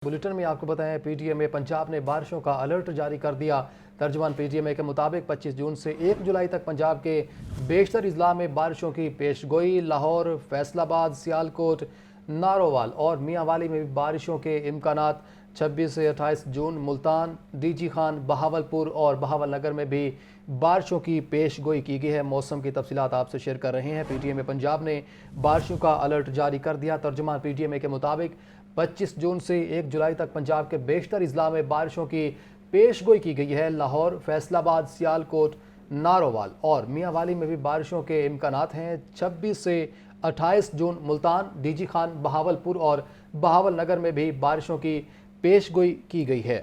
Bulletin में आपको बताएं, पीटीएमए पंजाब ने बारिशों का अलर्ट जारी कर दिया। तर्जुमान पीटीएमए के मुताबिक 25 जून से 1 जुलाई तक पंजाब के बेशतर अजला में बारिशों की पेशगोई। लाहौर, फैसलाबाद, सियालकोट, नारोवाल और मियांवाली में भी बारिशों के इम्कानात। 26 से 28 जून मुल्तान, डीजी खान, बहावलपुर और बहावलनगर में भी बारिशों की पेशगोई की गई है। मौसम की तफसीलात आपसे शेयर कर रहे हैं। पीटीएमए पंजाब ने बारिशों का अलर्ट जारी कर दिया। तर्जुमान पीटीएमए के मुताबिक 25 जून से 1 जुलाई तक पंजाब के बेशतर अजला में बारिशों की पेशगोई की गई है। लाहौर, फैसलाबाद, सियालकोट, नारोवाल और मियांवाली में भी बारिशों के इम्कानात हैं। 26 से 28 जून मुल्तान, डीजी खान, बहावलपुर और बहावलनगर में भी बारिशों की पेशगोई की गई है।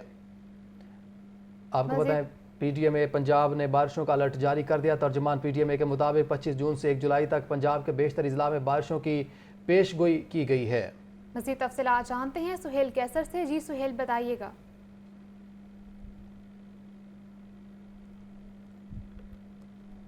आपको बताएं, पीटीएमए पंजाब ने बारिशों का अलर्ट जारी कर दिया। तर्जुमान पीटीएमए के मुताबिक 25 जून से 1 जुलाई तक पंजाब के बेशतर अजला में बारिशों की पेशगोई की गई है। मज़ीद तफसीलात जानते हैं सुहेल कैसर से। जी सुहेल, बताइएगा।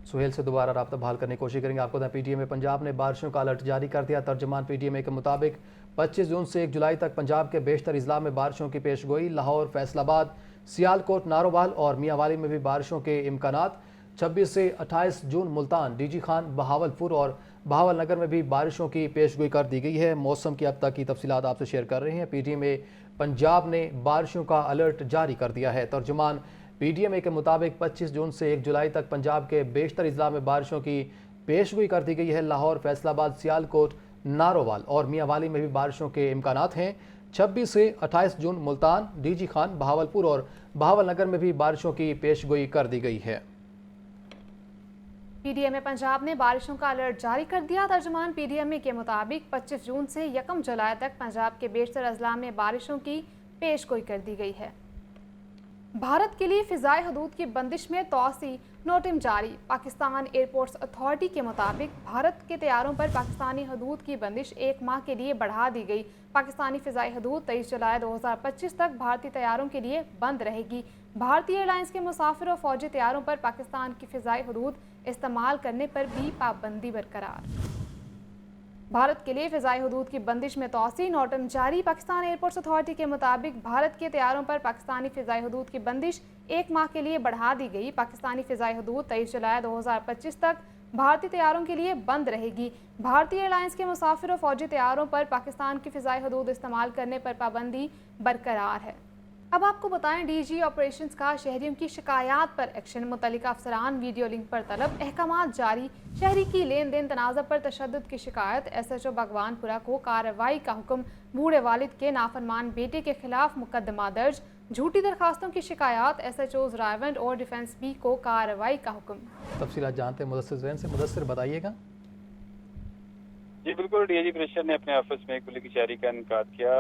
सुहेल से दोबारा राब्ता बहाल करने की कोशिश करेंगे। आपको पीटीएमए पंजाब ने बारिशों का अलर्ट जारी कर दिया। तर्जुमान पीटीएमए के मुताबिक 25 जून से 1 जुलाई तक पंजाब के बेशतर अजला में बारिशों की पेशगोई। लाहौर, फैसलाबाद, सियालकोट, नारोवाल और मियांवाली में भी बारिशों के इम्कानात। 26 से 28 जून मुल्तान, डीजी खान, बहावलपुर और बहावलनगर में भी बारिशों की पेशगोई कर दी गई है। मौसम की अब तक की तफसीलात आपसे शेयर कर रहे हैं। पीटीएमए पंजाब ने बारिशों का अलर्ट जारी कर दिया है। तर्जुमान पीटीएमए के मुताबिक 25 जून से 1 जुलाई तक पंजाब के बेशतर अजला में बारिशों की पेशगोई कर दी गई है। लाहौर, फैसलाबाद, सियालकोट, नारोवाल और मियांवाली में भी बारिशों के इम्कानात हैं। 26 से 28 जून मुल्तान, डीजी खान, बहावलपुर और बहावलनगर में भी बारिशों की पेशगोई कर दी गई है। पीटीएमए पंजाब ने बारिशों का अलर्ट जारी कर दिया। तर्जुमान पीटीएमए के मुताबिक 25 जून से 1 जुलाई तक पंजाब के बेशतर अजला में बारिशों की पेशगोई कर दी गई है। भारत के लिए फ़िज़ाई हदूद की बंदिश में तोसी नोटिम जारी। पाकिस्तान एयरपोर्ट्स अथॉरिटी के मुताबिक भारत के तैयारों पर पाकिस्तानी हदूद की बंदिश 1 माह के लिए बढ़ा दी गई। पाकिस्तानी फ़िज़ाई हदूद 23 जुलाई 2025 तक भारतीय तैयारों के लिए बंद रहेगी। भारतीय एयरलाइंस के मुसाफिर और फौजी तैयारों पर पाकिस्तान की फ़िज़ाई हदूद इस्तेमाल करने पर भी पाबंदी बरकरार। भारत के लिए फ़िज़ाई हदूद की बंदिश में तोसी नोटिम जारी। पाकिस्तान एयरपोर्ट्स अथॉरिटी के मुताबिक भारत के तैयारों पर पाकिस्तानी फ़िज़ाई हदूद की बंदिश 1 माह के लिए बढ़ा दी गई। पाकिस्तानी फ़िज़ाई हदूद 23 जुलाई 2025 तक भारतीय तैयारों के लिए बंद रहेगी। भारतीय एयरलाइंस के मुसाफिर और फौजी तैयारों पर पाकिस्तान की फ़िज़ाई हदूद इस्तेमाल करने पर पाबंदी बरकरार है। अब आपको बताएं, डीजी ऑपरेशंस का शहरियों की शिकायत पर एक्शन। मुतल्लिका अफसरान वीडियो लिंक पर तलब, अहकामात जारी। शहरी की लेन देन तनाज़ा पर तशद्दुद की शिकायत। SHO भगवानपुरा को कार्रवाई का हुक्म। बूढ़े वालिद के नाफरमान बेटे के खिलाफ मुकदमा दर्ज। झूठी दरखास्तों की शिकायत। SHOs रायवंड और डिफेंस बी को कार्रवाई का हुक्म। तफसीलात जानते हैं मुदस्सिर ज़ैन से। मुदस्सिर, बताइएगा। जी बिल्कुल, डीआईजी प्रेशर ने अपने ऑफिस में कुली की शायरी का इनकार किया।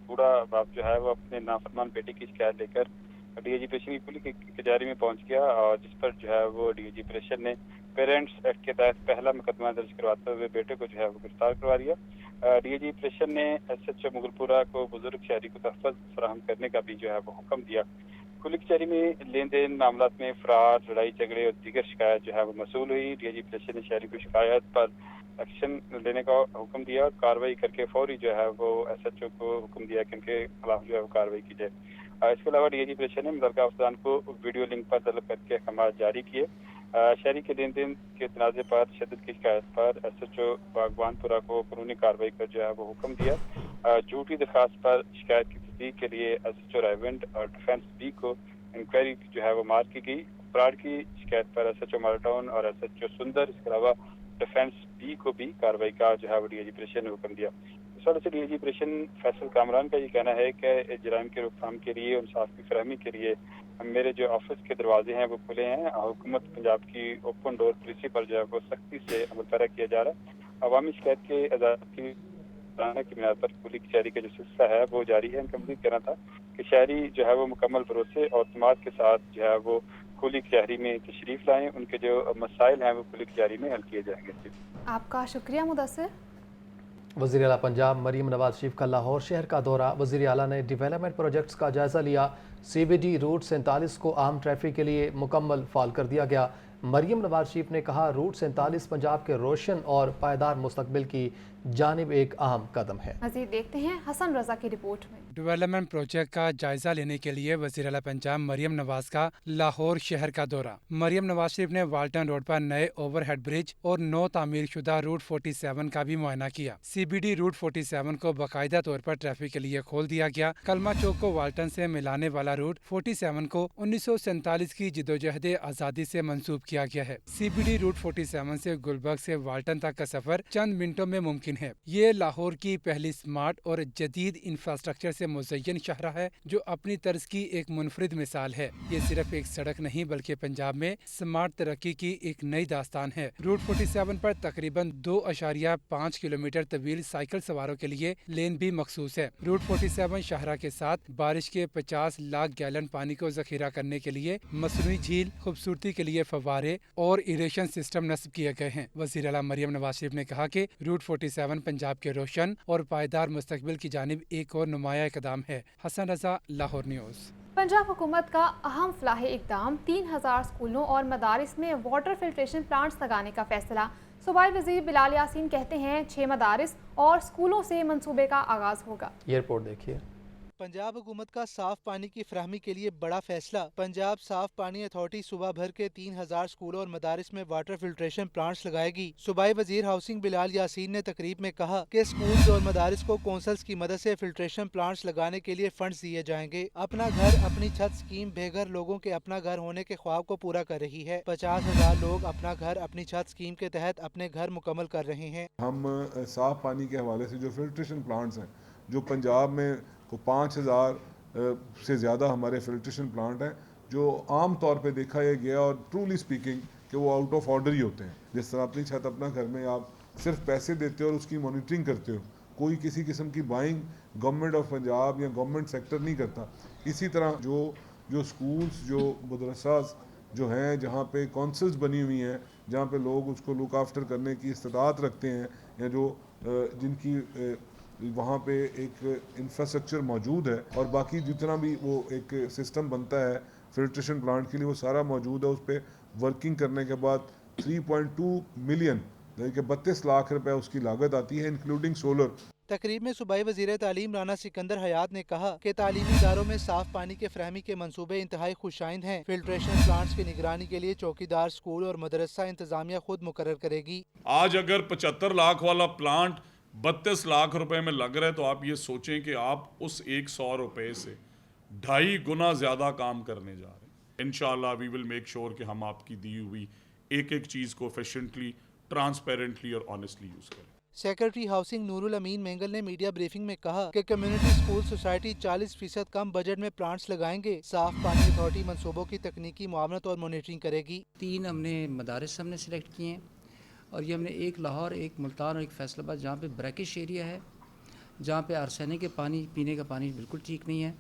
बूढ़ा बाप जो है वो अपने नाफरमान बेटे की शिकायत लेकर डीआईजी प्रेशर की कुली की कचहरी में पहुंच गया और जिस पर जो है वो डीआईजी प्रेशर ने पेरेंट्स एक्ट के तहत पहला मुकदमा दर्ज करवाते हुए बेटे को जो है वो गिरफ्तार करवा दिया। डीआईजी प्रेशर ने SHO मुगलपुरा को बुजुर्ग शहरी को तहफ़्फ़ुज़ फराहम करने का भी जो है वो हुक्म दिया। कुली कचहरी में लेन देन मामला में फरार, लड़ाई झगड़े और दीगर शिकायत जो है वो मसूल हुई। डीआईजी प्रेशर ने शहरी को शिकायत पर एक्शन लेने का हुक्म दिया और कार्रवाई करके फौरी जो है वो SHO को हुक्म दिया कि उनके खिलाफ जो है वो कार्रवाई की जाए। इसके अलावा डीआईजी प्रेशर ने मुतल्लिका अफसरान को वीडियो लिंक पर तलब करके अहकामात जारी किए। शहरी के लेन देन के तनाज़े पर तशद्दुद की शिकायत पर SHO भगवानपुरा को कानूनी कार्रवाई का जो है वो हुक्म दिया। झूठी दरखास्त पर शिकायत की तस्दीक के लिए SHO रायवंड और डिफेंस बी को इंक्वायरी जो है वो मार्क की गई। फ्रॉड की शिकायत पर SHO माल्टाउन और SHO सुंदर, इसके अलावा डिफेंस बी को भी कार्रवाई का जो है वो डीआईजी प्रेशर ने हुक्म दिया। इस वजह से डीआईजी प्रेशर फैसल कामरान का ये कहना है कि जराइम की रोकथाम के लिए, इंसाफ की फरहमी के लिए मेरे जो ऑफिस के दरवाजे हैं वो खुले हैं। हुकूमत पंजाब की ओपन डोर पॉलिसी पर जो है वो सख्ती से अमल पैरा किया जा रहा है। अवामी शिकायत के आज़ादी की बुनियाद पर कुली कचहरी का जो सिलसिला है वो जारी है। इनका मज़ीद कहना था कि शहरी जो है वो मुकम्मल भरोसे और अतमाद के साथ जो है वो कुली कचहरी में तशरीफ लाएं। उनके जो मसाइल हैं वो कुली कचहरी में हल किए जाएंगे। आपका शुक्रिया मुदस्सिर। वज़ीर आला पंजाब मरीम नवाज शरीफ का लाहौर शहर का दौरा। वज़ीर आला ने डेवलपमेंट प्रोजेक्ट्स का जायज़ा लिया। CBD रूट 47 को आम ट्रैफिक के लिए मुकम्मल फाल कर दिया गया। मरीम नवाज शरीफ ने कहा, रूट 47 पंजाब के रोशन और पायदार मुस्तकबिल की जानिब एक अहम कदम है। मज़ीद देखते हैं हसन रजा की रिपोर्ट में। डेवलपमेंट प्रोजेक्ट का जायजा लेने के लिए वज़ीर आला पंजाब मरियम नवाज का लाहौर शहर का दौरा। मरियम नवाज शरीफ ने वाल्टन रोड पर नए ओवरहेड ब्रिज और नौ तामीर शुदा रूट 47 का भी मुआयना किया। CBD रूट 47 को बाकायदा तौर पर ट्रैफिक के लिए खोल दिया गया। कलमा चौक को वाल्टन से मिलाने वाला रूट 47 को 1947 की जिदोजहद आज़ादी से मंसूब किया गया है। CBD रूट 47 से गुलबर्ग से वाल्टन तक का सफर चंद मिनटों में मुमकिन है। ये लाहौर की पहली स्मार्ट और जदीद इंफ्रास्ट्रक्चर से मुज़य्यन शहर है जो अपनी तर्ज की एक मुनफरिद मिसाल है। ये सिर्फ एक सड़क नहीं बल्कि पंजाब में स्मार्ट तरक्की की एक नई दास्तान है। रूट 47 पर तकरीबन 2.5 किलोमीटर तवील साइकिल सवारों के लिए लेन भी मखसूस है। रूट 47 शाहरा के साथ बारिश के 50 लाख गैलन पानी को जखीरा करने के लिए मसनूई झील, खूबसूरती के लिए फव्वारे और इरिगेशन सिस्टम नस्ब किए गए हैं। वज़ीर आला मरियम नवाज शरीफ ने कहा कि रूट 47 पंजाब के रोशन और पायदार मुस्तकबिल की जानिब एक और नुमाया इक़दाम है। हसन रज़ा, लाहौर न्यूज़। पंजाब हुकूमत का अहम फलाही इक़दाम 3000 स्कूलों और मदारिस में वाटर फिल्ट्रेशन प्लांट्स लगाने का फैसला। सूबाई वज़ीर बिलाल यासीन कहते हैं 6 मदारिस और स्कूलों से मंसूबे का आगाज़ होगा। ये रिपोर्ट देखिए। पंजाब हुकूमत का साफ पानी की फराहमी के लिए बड़ा फैसला। पंजाब साफ पानी अथॉरिटी सुबह भर के 3000 स्कूलों और मदारिस में वाटर फिल्ट्रेशन प्लांट्स लगाएगी। सूबाई वजीर हाउसिंग बिलाल यासीन ने तकरीब में कहा कि स्कूल्स और मदारिस को कौंसल्स की मदद से फिल्ट्रेशन प्लांट्स लगाने के लिए फंड्स दिए जाएंगे। अपना घर अपनी छत स्कीम बेघर लोगों के अपना घर होने के ख्वाब को पूरा कर रही है। 50,000 लोग अपना घर अपनी छत स्कीम के तहत अपने घर मुकम्मल कर रहे हैं। हम साफ पानी के हवाले से जो फिल्ट्रेशन प्लांट्स हैं, जो पंजाब में को 5000 से ज़्यादा हमारे फिल्ट्रेशन प्लांट हैं, जो आम तौर पे देखा यह गया और ट्रूली स्पीकिंग कि वो आउट ऑफ ऑर्डर ही होते हैं। जिस तरह अपनी छत अपना घर में आप सिर्फ पैसे देते हो और उसकी मॉनिटरिंग करते हो, कोई किसी किस्म की बाइंग गवर्नमेंट ऑफ पंजाब या गवर्नमेंट सेक्टर नहीं करता। इसी तरह जो स्कूल्स, जो मदरसास जो हैं, जहाँ पे काउंसिल्स बनी हुई हैं, जहाँ पे लोग उसको लुक आफ्टर करने की इस्तात रखते हैं, या जो जिनकी वहाँ पे एक इंफ्रास्ट्रक्चर मौजूद है और बाकी जितना भी वो एक सिस्टम बनता है फिल्ट्रेशन प्लांट के लिए, वो सारा मौजूद है। उस पर वर्किंग करने के बाद 3.2 मिलियन यानी कि 32 लाख रुपए उसकी लागत आती है, इंक्लूडिंग सोलर। तकरीब में सूबाई वज़ीर तालीम राना सिकंदर हयात ने कहा कि तालीमी इदारों में साफ पानी के फराहमी के मंसूबे इंतहाई खुशाइंद हैं। फिल्ट्रेशन प्लांट्स की निगरानी के लिए चौकीदार स्कूल और मदरसा इंतजामिया खुद मुकर्रर करेगी। आज अगर 75 लाख वाला प्लांट 32 लाख रुपए में लग रहा है, तो आप ये सोचें कि आप उस 100 रुपए से 2.5 गुना ज़्यादा काम करने जा रहे हैं। इंशाल्लाह वी विल मेक श्योर कि हम आपकी दी हुई एक एक चीज़ को एफिशिएंटली, ट्रांसपेरेंटली और ऑनेस्टली यूज़ करें। सेक्रेटरी हाउसिंग नूरुल अमीन मेंगल ने मीडिया ब्रीफिंग में कहा कि कम्युनिटी स्कूल सोसाइटी 40% कम बजट में प्लांट्स लगाएंगे। साफ पानी अथॉरिटी मंसूबों की तकनीकी मुआवनत और मॉनिटरिंग करेगी। 3 हमने मदारिस हमने सिलेक्ट किए हैं और ये हमने एक लाहौर, एक मुल्तान और एक फैसलाबाद, जहाँ पे ब्रैकिश एरिया है, जहाँ पे आर्सेनिक के पानी, पीने का पानी बिल्कुल ठीक नहीं है।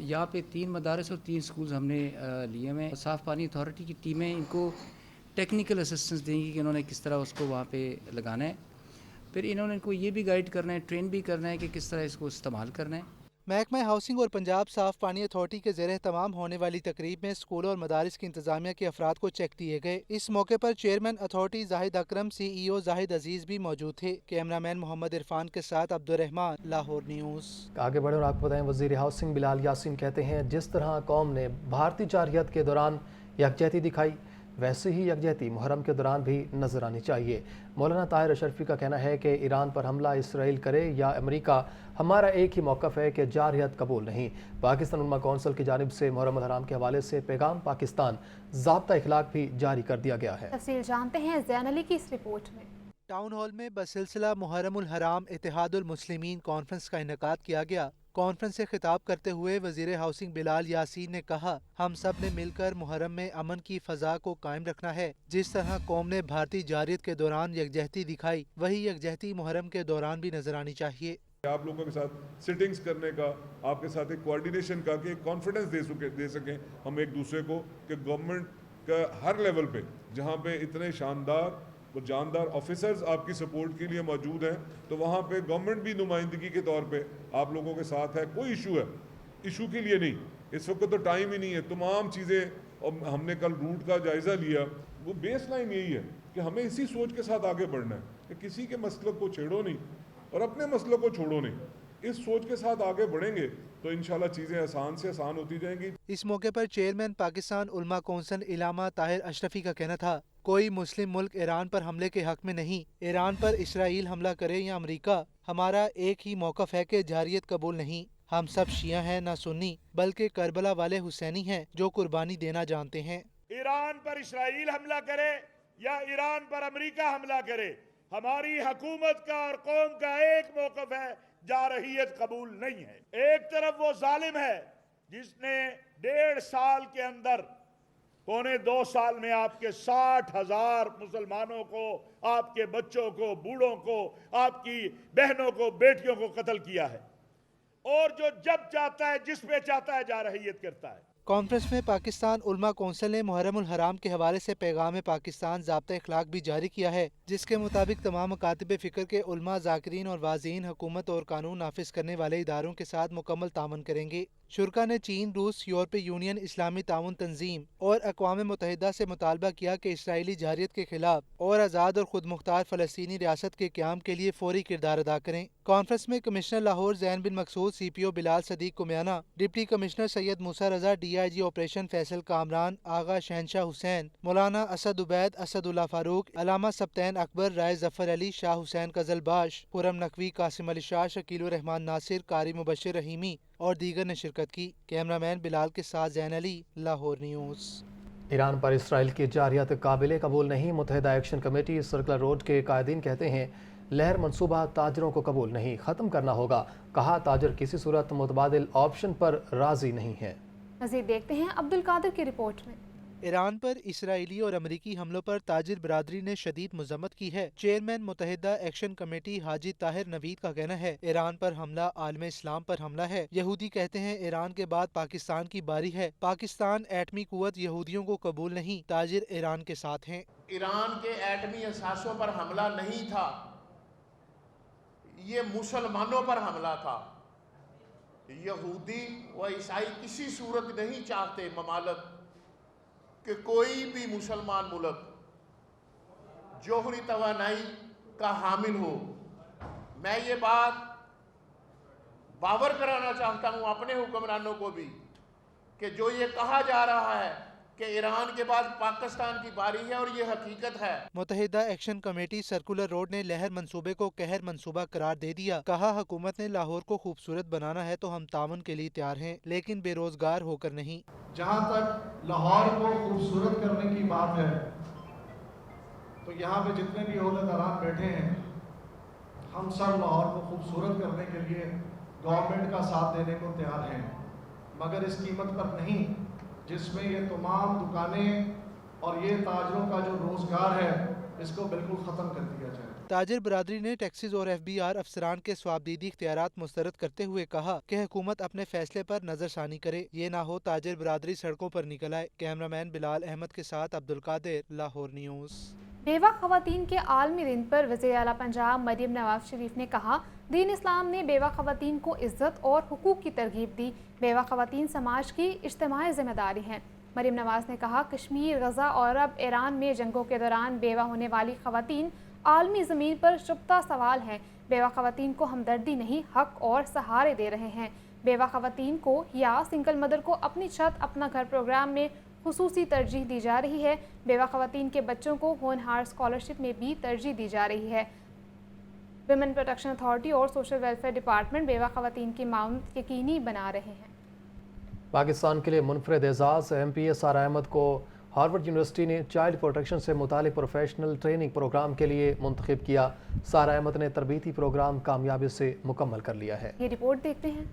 यहाँ पे 3 मदारिस और 3 स्कूल्स हमने लिए हुए हैं। साफ़ पानी अथॉरिटी की टीमें इनको टेक्निकल असिस्टेंस देंगी कि इन्होंने किस तरह उसको वहाँ पे लगाना है। फिर इन्होंने इनको ये भी गाइड करना है, ट्रेन भी करना है कि किस तरह इसको इस्तेमाल करना है। महकमा हाउसिंग और पंजाब साफ पानी अथॉरिटी के ज़ेरे तमाम होने वाली तकरीब में स्कूलों और मदारिस की इंतजामिया के अफराद को चेक दिए गए। इस मौके पर चेयरमैन अथॉरिटी जाहिद अकरम, CEO जाहिद अजीज भी मौजूद थे। कैमरामैन मोहम्मद इरफान के साथ अब्दुर्रहमान, लाहौर न्यूज़। आगे बढ़े और आपको बताएं, वज़ीर हाउसिंग बिलाल यासीन कहते हैं जिस तरह कौम ने भारतीय जारहियत के दौरान यकजहती दिखाई, वैसे ही यकजहती मुहर्रम के दौरान भी नजर आनी चाहिए। मौलाना ताहिर अशरफी का कहना है कि ईरान पर हमला इसराइल करे या अमेरिका, हमारा एक ही मौक़िफ़ है कि जारहियत कबूल नहीं। पाकिस्तान उलमा कौंसिल की जानिब से मुहर्रम अल हराम के हवाले से पैगाम पाकिस्तान ज़ाब्ता इखलाक भी जारी कर दिया गया है। तफसील जानते हैं ज़ैन अली की इस रिपोर्ट में। टाउन हॉल में बसिलसिला मुहर्रम उल हराम इत्तेहादुल मुस्लिमीन कॉन्फ्रेंस का इनेकाद किया गया। कॉन्फ्रेंस से खिताब करते हुए वज़ीर हाउसिंग बिलाल यासीन ने कहा, हम सब ने मिलकर मुहर्रम में अमन की फ़ज़ा को कायम रखना है। जिस तरह कौम ने भारतीय जारहियत के दौरान यकजहती दिखाई, वही यकजहती मुहर्रम के दौरान भी नजर आनी चाहिए। आप लोगों के साथ सिटिंग्स करने का, आपके साथ एक कोऑर्डिनेशन का, कि एक कॉन्फिडेंस दे सकें हम एक दूसरे को कि गवर्नमेंट का हर लेवल पे जहाँ पे इतने शानदार वो जानदार ऑफिसर्स आपकी सपोर्ट के लिए मौजूद हैं, तो वहाँ पे गवर्नमेंट भी नुमाइंदगी के तौर पे आप लोगों के साथ है। कोई इशू है, इशू के लिए नहीं, इस वक्त तो टाइम ही नहीं है। तमाम चीज़ें, और हमने कल रूट का जायज़ा लिया, वो बेस लाइन यही है कि हमें इसी सोच के साथ आगे बढ़ना है कि किसी के मसलों को छेड़ो नहीं और अपने मसलों को छोड़ो नहीं। اس سوچ کے ساتھ آگے بڑھیں گے تو انشاءاللہ چیزیں آسان سے آسان ہوتی جائیں گی۔ اس موقع پر چیئرمین پاکستان علماء کونسل علامہ طاہر اشرفی کا کہنا تھا، کوئی مسلم ملک ایران پر حملے کے حق میں نہیں، ایران پر اسرائیل حملہ کرے یا امریکہ، ہمارا ایک ہی موقف ہے کہ جارحیت قبول نہیں۔ ہم سب شیعہ ہیں نہ سنی، بلکہ کربلا والے حسینی ہیں جو قربانی دینا جانتے ہیں۔ ایران پر اسرائیل حملہ کرے یا ایران پر امریکہ حملہ کرے، ہماری حکومت کا اور قوم کا ایک موقف ہے، جارحیت قبول نہیں ہے۔ ایک طرف وہ ظالم ہے جس نے 1.5 سال کے اندر، 2.25 سال میں آپ کے 60,000 مسلمانوں کو، آپ کے بچوں کو، بوڑھوں کو، آپ کی بہنوں کو، بیٹیوں کو قتل کیا ہے، اور جو جب چاہتا ہے، جس پہ چاہتا ہے، جارحیت کرتا ہے۔ کانفرنس میں پاکستان علماء کونسل نے محرم الحرام کے حوالے سے پیغام پاکستان ضابطہ اخلاق بھی جاری کیا ہے، جس کے مطابق تمام مکاتب فکر کے علماء، ذاکرین اور واعظین حکومت اور قانون نافذ کرنے والے اداروں کے ساتھ مکمل تعاون کریں گے۔ شرکا نے چین، روس، یورپی یونین، اسلامی تعاون تنظیم اور اقوام متحدہ سے مطالبہ کیا کہ اسرائیلی جارحیت کے خلاف اور آزاد اور خود مختار فلسطینی ریاست کے قیام کے لیے فوری کردار ادا کریں۔ کانفرنس میں commissioner Lahore Zain bin Maqsood, C P O Bilal Siddique Kamiana, deputy commissioner Syed Musa Raza, D I G operation Faisal Kamran, Agha Shahenshah Hussain, مولانا اسد عبید، اسد اللہ فاروق، علامہ سبطین اکبر، رائے ظفر علی، شاہ حسین قزل باش، خرم نقوی، قاسم علی شاہ، شکیل الرحمان ناصر، قاری مبشر رحیمی اور دیگر نے شرکت کی۔ کیمرہ مین بلال کے ساتھ زین علی، لاہور نیوز۔ ایران پر اسرائیل کی جارحیت قابل قبول نہیں، متحدہ ایکشن کمیٹی سرکلر روڈ کے قائدین کہتے ہیں لہر منصوبہ تاجروں کو قبول نہیں، ختم کرنا ہوگا، کہا تاجر کسی صورت متبادل آپشن پر راضی نہیں ہے۔ مزید دیکھتے ہیں عبد القادر کی رپورٹ میں۔ ایران پر اسرائیلی اور امریکی حملوں پر تاجر برادری نے شدید مذمت کی ہے۔ چیئرمین متحدہ ایکشن کمیٹی حاجی طاہر نوید کا کہنا ہے ایران پر حملہ عالم اسلام پر حملہ ہے۔ یہودی کہتے ہیں ایران کے بعد پاکستان کی باری ہے، پاکستان ایٹمی قوت یہودیوں کو قبول نہیں، تاجر ایران کے ساتھ ہیں۔ ایران کے ایٹمی اثاثوں پر حملہ نہیں تھا، یہ مسلمانوں پر حملہ تھا۔ یہودی و عیسائی کسی صورت نہیں چاہتے ممالک کہ کوئی بھی مسلمان ملک جوہری توانائی کا حامل ہو۔ میں یہ بات باور کرانا چاہتا ہوں اپنے حکمرانوں کو بھی کہ جو یہ کہا جا رہا ہے کہ ایران کے بعد پاکستان کی باری ہے، اور یہ حقیقت ہے۔ متحدہ ایکشن کمیٹی سرکولر روڈ نے لہر منصوبے کو قہر منصوبہ قرار دے دیا، کہا حکومت نے لاہور کو خوبصورت بنانا ہے تو ہم تعاون کے لیے تیار ہیں، لیکن بے روزگار ہو کر نہیں۔ جہاں تک لاہور کو خوبصورت کرنے کی بات ہے تو یہاں پہ جتنے بھی عہدیداران بیٹھے ہیں، ہم سب لاہور کو خوبصورت کرنے کے لیے گورنمنٹ کا ساتھ دینے کو تیار ہیں، مگر اس قیمت پر نہیں جس میں یہ تمام دکانیں اور یہ تاجروں کا جو روزگار ہے اس کو بالکل ختم کر دیا جائے۔ تاجر برادری نے ٹیکسز اور ایف بی آر افسران کے ثوابدیدی اختیارات مسترد کرتے ہوئے کہا کہ حکومت اپنے فیصلے پر نظر ثانی کرے، یہ نہ ہو تاجر برادری سڑکوں پر نکل آئے۔ کیمرہ مین بلال احمد کے ساتھ عبد القادر، لاہور نیوز۔ بیوہ خواتین کے عالمی دن پر وزیر اعلیٰ پنجاب مریم نواز شریف نے کہا دین اسلام نے بیوہ خواتین کو عزت اور حقوق کی ترغیب دی، بیوہ خواتین سماج کی اجتماعی ذمہ داری ہیں۔ مریم نواز نے کہا کشمیر، غزہ اور اب ایران میں جنگوں کے دوران بیوہ ہونے والی خواتین عالمی زمین پر شبتہ سوال ہیں، بیوہ خواتین کو ہمدردی نہیں حق اور سہارے دے رہے ہیں۔ بیوہ خواتین کو یا سنگل مدر کو اپنی چھت اپنا گھر پروگرام میں خصوصی ترجیح دی جا رہی ہے، بیوہ خواتین کے بچوں کو ہونہار اسکالرشپ میں بھی ترجیح دی جا رہی ہے۔ ویمن پروٹیکشن اتھارٹی اور سوشل ویلفیئر ڈپارٹمنٹ بیوہ خواتین کی معاونت یقینی بنا رہے ہیں۔ پاکستان کے لیے منفرد اعزاز M P A Sara Ahmad کو ہارورڈ یونیورسٹی نے چائلڈ پروٹیکشن سے متعلق پروفیشنل ٹریننگ پروگرام کے لیے منتخب کیا۔ سارہ احمد نے تربیتی پروگرام کامیابی سے مکمل کر لیا ہے۔ یہ رپورٹ دیکھتے ہیں۔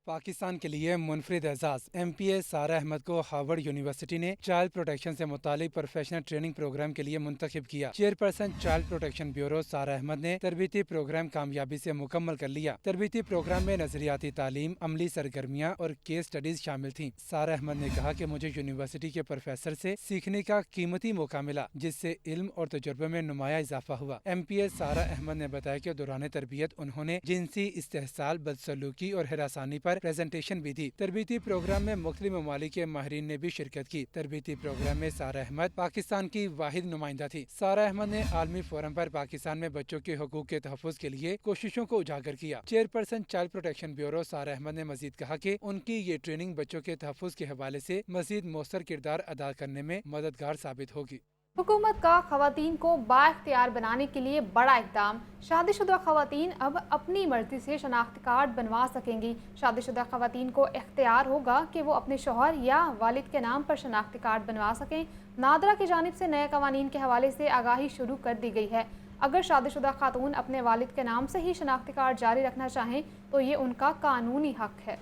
پاکستان کے لیے منفرد اعزاز M P A Sara Ahmad کو ہارورڈ یونیورسٹی نے چائلڈ پروٹیکشن سے متعلق پروفیشنل ٹریننگ پروگرام کے لیے منتخب کیا۔ Chairperson child protection bureau Sara Ahmad نے تربیتی پروگرام کامیابی سے مکمل کر لیا۔ تربیتی پروگرام میں نظریاتی تعلیم، عملی سرگرمیاں اور کیس سٹڈیز شامل تھیں۔ سارہ احمد نے کہا کہ مجھے یونیورسٹی کے پروفیسر سے سیکھنے کا قیمتی موقع ملا، جس سے علم اور تجربے میں نمایاں اضافہ ہوا۔ M P A Sara Ahmad نے بتایا کہ دوران تربیت انہوں نے جنسی استحصال، بدسلوکی اور ہراسانی پر प्रेजेंटेशन भी दी। तरबीती प्रोग्राम में मुख्तलिफ ममालिक के माहिरीन ने भी शिरकत की। तरबीती प्रोग्राम में सारा अहमद पाकिस्तान की वाहिद नुमाइंदा थी। सारा अहमद ने आलमी फोरम पर पाकिस्तान में बच्चों के हुकूक के तहफ़्फ़ुज़ के लिए कोशिशों को उजागर किया। चेयरपर्सन चाइल्ड प्रोटेक्शन ब्यूरो सारा अहमद ने मजीद कहा कि उनकी ये ट्रेनिंग बच्चों के तहफ़्फ़ुज़ के हवाले से मजीद मौसर किरदार अदा करने में मददगार साबित होगी। हुकूमत का खवातीन को बाइख्तियार बनाने के लिए बड़ा इक़दाम। शादीशुदा खवातीन अब अपनी मर्जी से शनाख्ती कार्ड बनवा सकेंगी। शादीशुदा खवातीन को इख्तियार होगा कि वो अपने शौहर या वालिद के नाम पर शनाख्ती कार्ड बनवा सकें। नादरा की जानिब से नए कवानीन के हवाले से आगाही शुरू कर दी गई है। अगर शादीशुदा खातून अपने वालिद के नाम से ही शनाख्ती कार्ड जारी रखना चाहें तो ये उनका कानूनी हक है।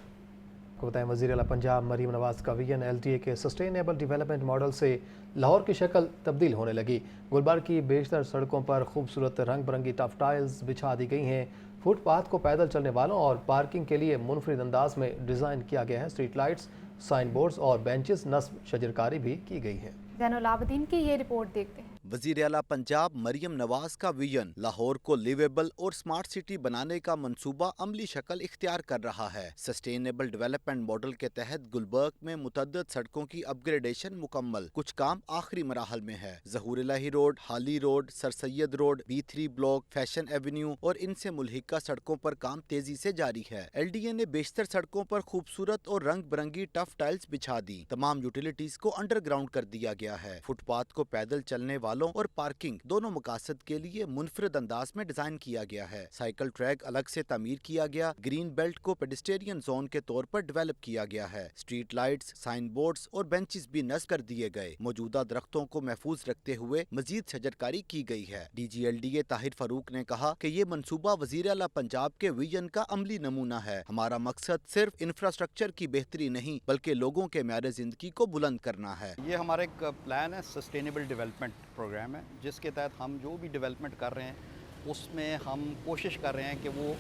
बताएं, वज़ीर आला पंजाब मरीम नवाज़ का विजन LTA के सस्टेनेबल डेवलपमेंट मॉडल से लाहौर की शक्ल तब्दील होने लगी। गुलबर्ग की बेशतर सड़कों पर खूबसूरत रंग बिरंगी टफ टाइल्स बिछा दी गई हैं। फुटपाथ को पैदल चलने वालों और पार्किंग के लिए मुनफरिद अंदाज में डिज़ाइन किया गया है। स्ट्रीट लाइट्स, साइन बोर्ड्स और बेंचेस नस्ब शजरकारी भी की गई है। ज़ैनुल आबिदीन की ये रिपोर्ट देखते हैं। वज़ीर आला पंजाब मरियम नवाज का विजन लाहौर को लिवेबल और स्मार्ट सिटी बनाने का मंसूबा अमली शक्ल इख्तियार कर रहा है। सस्टेनेबल डेवलपमेंट मॉडल के तहत गुलबर्ग में मुतअद्दिद सड़कों की अपग्रेडेशन मुकम्मल, कुछ काम आखिरी मराहल में है। ज़हूर इलाही रोड, हाली road, sir Syed road, B3 block, fashion Avenue और इनसे मुल्हिका सड़कों पर काम तेजी से जारी है। LDA ने बेशतर सड़कों पर खूबसूरत और रंग बिरंगी टफ टाइल्स बिछा दी। तमाम यूटिलिटीज को अंडरग्राउंड कर दिया गया है। फुटपाथ को पैदल चलने वालों और पार्किंग दोनों मकासद के लिए मुनफरिद अंदाज में डिजाइन किया गया है। साइकिल ट्रैक अलग से तामीर किया गया। ग्रीन बेल्ट को पेडेस्टेरियन जोन के तौर पर डेवलप किया गया है। स्ट्रीट लाइट्स, साइन बोर्ड्स और बेंचेस भी नस्ब कर दिए गए। मौजूदा दरख्तों को महफूज रखते हुए मजीद शजरकारी की गई है। DG LDA ताहिर फारूक ने कहा कि ये मंसूबा वज़ीर आला पंजाब के विजन का अमली नमूना है। हमारा मकसद सिर्फ इंफ्रास्ट्रक्चर की बेहतरी नहीं बल्कि लोगों के म्यार जिंदगी को बुलंद करना है। ये हमारा एक प्लान है, सस्टेनेबल डेवलपमेंट प्रोग्राम है, जिसके तहत हम जो भी डेवलपमेंट कर रहे हैं उसमें हम कोशिश कर रहे हैं कि वो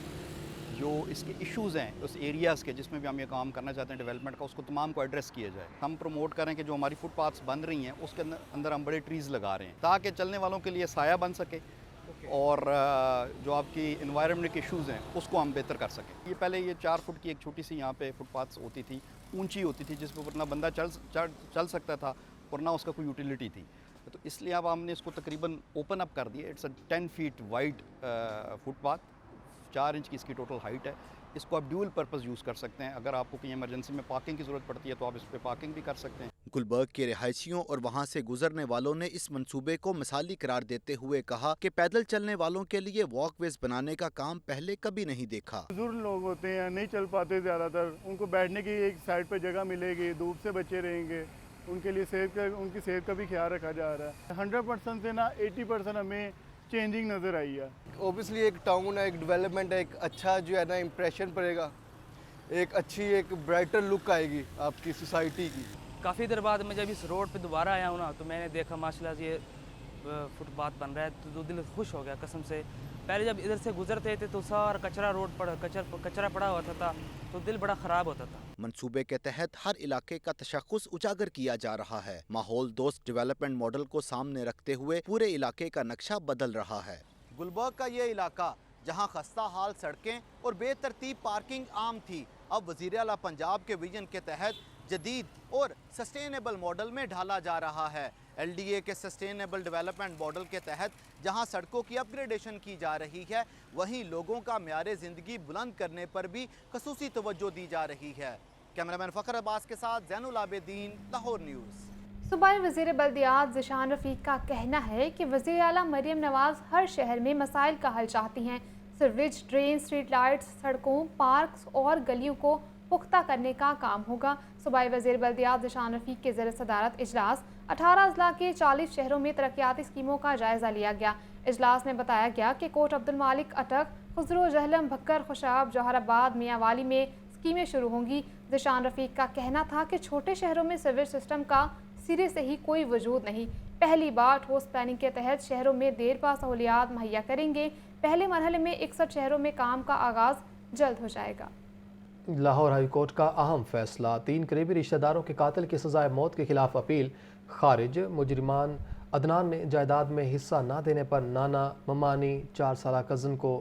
जो इसके इश्यूज़ हैं उस एरियाज़ के जिसमें भी हम ये काम करना चाहते हैं डेवलपमेंट का, उसको तमाम को एड्रेस किया जाए। हम प्रमोट करें कि जो हमारी फुटपाथ्स बन रही हैं उसके अंदर हम बड़े ट्रीज़ लगा रहे हैं ताकि चलने वालों के लिए साया बन सके और जो आपकी इन्वायरमेंट के इश्यूज़ हैं उसको हम बेहतर कर सकें। ये पहले ये 4 फुट की एक छोटी सी यहाँ पे फुटपाथ्स होती थी, ऊंची होती थी, जिस पर ना बंदा चल सकता था और ना उसका कोई यूटिलिटी थी। तो इसलिए अब हमने इसको तकरीबन ओपन अप कर दिया। It's a 10 feet wide footpath, 4 inch की इसकी टोटल हाइट है। इसको आप ड्यूल पर्पस यूज़ कर सकते हैं। अगर आपको कहीं इमरजेंसी में पार्किंग की ज़रूरत पड़ती है तो आप इस पर पार्किंग भी कर सकते हैं। गुलबर्ग के रिहायशियों और वहाँ से गुजरने वालों ने इस मंसूबे को मिसाली करार देते हुए कहा कि पैदल चलने वालों के लिए वॉकवेज बनाने का काम पहले कभी नहीं देखा। बुजुर्ग लोग होते हैं, नहीं चल पाते ज़्यादातर, उनको बैठने की एक साइड पर जगह मिलेगी, धूप से बचे रहेंगे, उनके लिए उनकी सेहत का भी ख्याल रखा जा रहा है। 100% से ना 80% हमें चेंजिंग नज़र आई है। ओबियसली एक टाउन है, एक डेवलपमेंट है, एक अच्छा जो है ना इम्प्रेशन पड़ेगा, एक अच्छी एक ब्राइटर लुक आएगी आपकी सोसाइटी की। काफ़ी देर बाद मैं जब इस रोड पे दोबारा आया हूँ ना तो मैंने देखा माशाल्लाह से ये फुटपाथ बन रहा है तो दिल खुश हो गया कसम से। पहले जब इधर से गुजरते थे तो सारा कचरा रोड पर कचरा पड़ा होता था तो दिल बड़ा ख़राब होता था। मंसूबे के तहत हर इलाके का तशख़्ख़ुस उजागर किया जा रहा है। माहौल दोस्त डेवलपमेंट मॉडल को सामने रखते हुए पूरे इलाके का नक्शा बदल रहा है। गुलबर्ग का ये इलाका जहाँ खस्ता हाल सड़कें और बेतरतीब पार्किंग आम थी, अब वज़ीर आला पंजाब के विजन के तहत जदीद और सस्टेनेबल मॉडल में ढाला जा रहा है। LDA के सस्टेनेबल डेवलपमेंट मॉडल के तहत जहां सड़कों की अपग्रेडेशन की जा रही है, वहीं लोगों का म्यार ज़िंदगी बुलंद करने पर भी ख़ुसूसी तवज्जो दी जा रही है। कैमरामैन फ़खर अब्बास के साथ ज़ैनुल आबिदीन, लाहौर न्यूज़। सूबाई वज़ीर बल्दियात ज़िशान रफ़ीक का कहना है कि वज़ीर आला मरियम नवाज़ हर शहर में मसाइल का हल चाहती हैं। सीवरेज, ड्रेन, स्ट्रीट लाइट्स, सड़कों, पार्क्स और गलियों को पुख्ता करने का काम होगा। सूबाई वज़ीर बल्दियात ज़िशान रफ़ीक के ज़रिए सदारत इजलास 18 अजला के 40 शहरों में तरक्याती स्कीमों का जायज़ा लिया गया। इजलास में बताया गया कि कोट अब्दुल मालिक, अटक, खुसरो, जहलम, भक्कर, खुशाब, जौहराबाद, मियांवाली में स्कीमें शुरू होंगी। ज़िशान रफ़ीक का कहना था कि छोटे शहरों में सीवरेज सिस्टम का सिरे से ही कोई वजूद नहीं। पहली बार ठोस प्लानिंग के तहत शहरों में देरपा सहूलियात मुहैया करेंगे। पहले मरहले में 61 शहरों में काम का आगाज़ जल्द हो जाएगा। लाहौर हाई कोर्ट का अहम फैसला, 3 करीबी रिश्तेदारों के कातिल की सजाए मौत के खिलाफ अपील खारिज। मुजरिमान अदनान ने जायदाद में हिस्सा न देने पर नाना, ममानी, 4 साला कज़न को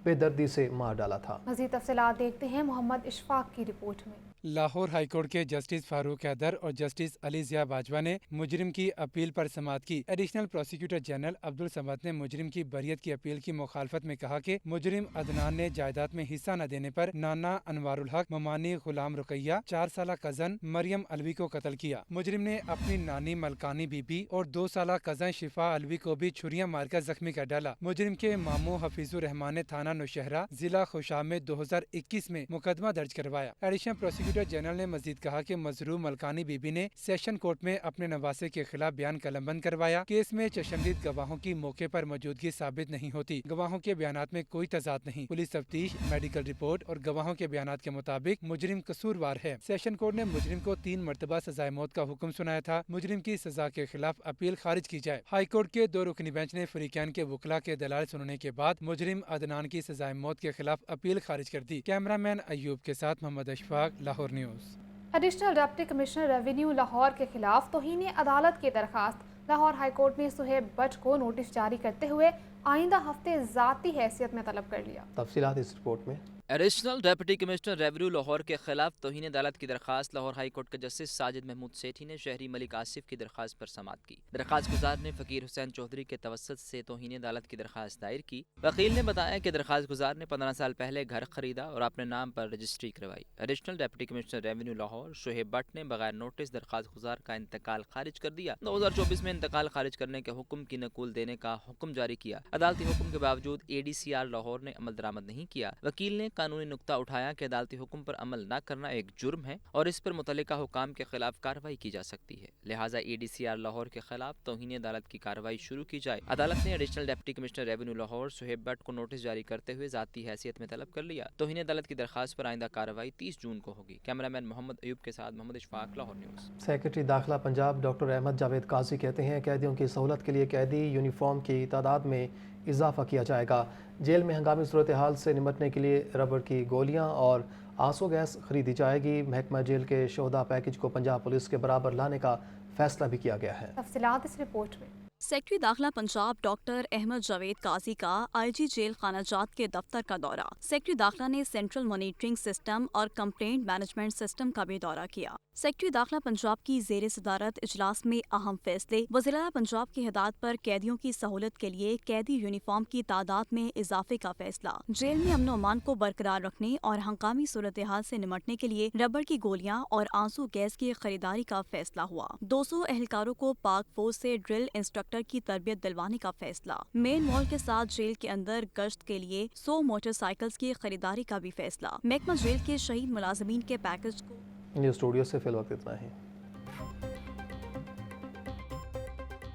بے دردی سے مار ڈالا تھا۔ مزید تفصیلات دیکھتے ہیں محمد اشفاق کی رپورٹ میں۔ لاہور ہائی کورٹ کے جسٹس فاروق حیدر اور جسٹس علی ضیاء باجوہ نے مجرم کی اپیل پر سماعت کی۔ ایڈیشنل پروسیکیوٹر جنرل عبدالصمد نے مجرم کی بریت کی اپیل کی مخالفت میں کہا کہ مجرم عدنان نے جائیداد میں حصہ نہ دینے پر نانا انوار الحق، ممانی غلام رقیہ، 4 سالہ کزن مریم علوی کو قتل کیا۔ مجرم نے اپنی نانی ملکانی بی بی اور 2 سالہ کزن شفا علوی کو بھی چھریاں مار کر زخمی کر ڈالا۔ مجرم کے ماموں حفیظ الرحمان نے تھانہ نوشہرہ ضلع خوشام میں 2021 میں مقدمہ درج کروایا۔ ایڈیشنل پروسیکیوٹر جنرل نے مزید کہا کہ مظلوم ملکانی بی بی نے سیشن کورٹ میں اپنے نواسے کے خلاف بیان قلمبند کروایا۔ کیس میں چشمدید گواہوں کی موقع پر موجودگی ثابت نہیں ہوتی۔ گواہوں کے بیانات میں کوئی تضاد نہیں۔ پولیس تفتیش، میڈیکل رپورٹ اور گواہوں کے بیانات کے مطابق مجرم قصوروار ہے۔ سیشن کورٹ نے مجرم کو 3 مرتبہ سزائے موت کا حکم سنایا تھا۔ مجرم کی سزا کے خلاف اپیل خارج کی جائے۔ ہائی کورٹ کے 2 رکنی بینچ نے فریقین کے وکلاء کے دلائل سننے کے بعد مجرم عدنان کی سزائے موت کے خلاف اپیل خارج کر دی۔ کیمرہ مین ایوب کے ساتھ Muhammad Ashfaq, Lahore news. Additional deputy commissioner revenue Lahore کے خلاف توہین عدالت کی درخواست۔ لاہور ہائی کورٹ نے صہیب بٹ کو نوٹس جاری کرتے ہوئے آئندہ ہفتے ذاتی حیثیت میں طلب کر لیا۔ تفصیلات اس رپورٹ میں۔ Additional deputy commissioner revenue Lahore کے خلاف توہین عدالت کی درخواست لاہور ہائی کورٹ کے جسٹس ساجد محمود سیٹھی نے شہری ملک آصف کی درخواست پر سماعت کی۔ درخواست گزار نے فقیر حسین چودھری کے توسط سے توہین عدالت کی درخواست دائر کی۔ وکیل نے بتایا کہ درخواست گزار نے 15 سال پہلے گھر خریدا اور اپنے نام پر رجسٹری کروائی۔ Additional deputy commissioner revenue Lahore Shoaib but نے بغیر نوٹس درخواست گزار کا انتقال خارج کر دیا۔ 2024 میں انتقال خارج کرنے کے حکم کی نقول دینے کا حکم جاری کیا۔ عدالتی حکم کے باوجود ADCR لاہور نے عمل درآمد نہیں کیا۔ وکیل نے قانونی نقطہ اٹھایا کہ عدالتی حکم پر عمل نہ کرنا ایک جرم ہے اور اس پر متعلقہ حکام کے خلاف کارروائی کی جا سکتی ہے، لہٰذا ADCR لاہور کے خلاف توہین عدالت کی کارروائی شروع کی جائے۔ عدالت نے additional deputy commissioner revenue Lahore Shoaib but کو نوٹس جاری کرتے ہوئے ذاتی حیثیت میں طلب کر لیا۔ توہین عدالت کی درخواست پر آئندہ کارروائی 30 جون کو ہوگی۔ کیمرہ مین محمد ایوب کے ساتھ محمد اشفاق، لاہور نیوز۔ سیکرٹری داخلہ پنجاب ڈاکٹر احمد جاوید قاضی کہتے ہیں قیدیوں کی سہولت کے لیے قیدی یونیفارم کی تعداد میں اضافہ کیا جائے گا۔ جیل میں ہنگامی صورتحال سے نمٹنے کے لیے ربڑ کی گولیاں اور آنسو گیس خریدی جائے گی۔ محکمہ جیل کے شہداء پیکج کو پنجاب پولیس کے برابر لانے کا فیصلہ بھی کیا گیا ہے۔ تفصیلات اس رپورٹ میں۔ سیکرٹری داخلہ پنجاب ڈاکٹر احمد جاوید قاضی کا IG جیل خانہ جات کے دفتر کا دورہ۔ سیکرٹری داخلہ نے سینٹرل مانیٹرنگ سسٹم اور کمپلینٹ مینجمنٹ سسٹم کا بھی دورہ کیا۔ سیکرٹری داخلہ پنجاب کی زیر صدارت اجلاس میں اہم فیصلے۔ وزیر اعلیٰ پنجاب کی ہدایت پر قیدیوں کی سہولت کے لیے قیدی یونیفارم کی تعداد میں اضافے کا فیصلہ۔ جیل میں امن و امان کو برقرار رکھنے اور ہنگامی صورتحال سے نمٹنے کے لیے ربڑ کی گولیاں اور آنسو گیس کی خریداری کا فیصلہ ہوا۔ 200 اہلکاروں کو پاک فوج سے ڈرل انسٹرکٹر کی تربیت دلوانے کا فیصلہ۔ مین وال کے ساتھ جیل کے اندر گشت کے لیے 100 موٹر سائیکلز کی خریداری کا بھی فیصلہ۔ محکمہ جیل کے شہید ملازمین کے پیکج کو نیوز اسٹوڈیو سے فی الوقت اتنا ہی۔